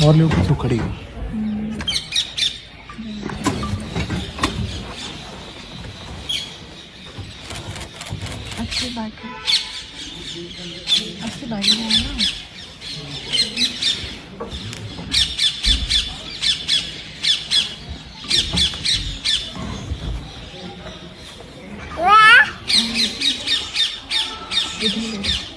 और ले तू खड़ी हो। अच्छी बात है, अच्छी बात है ना। वाह इधर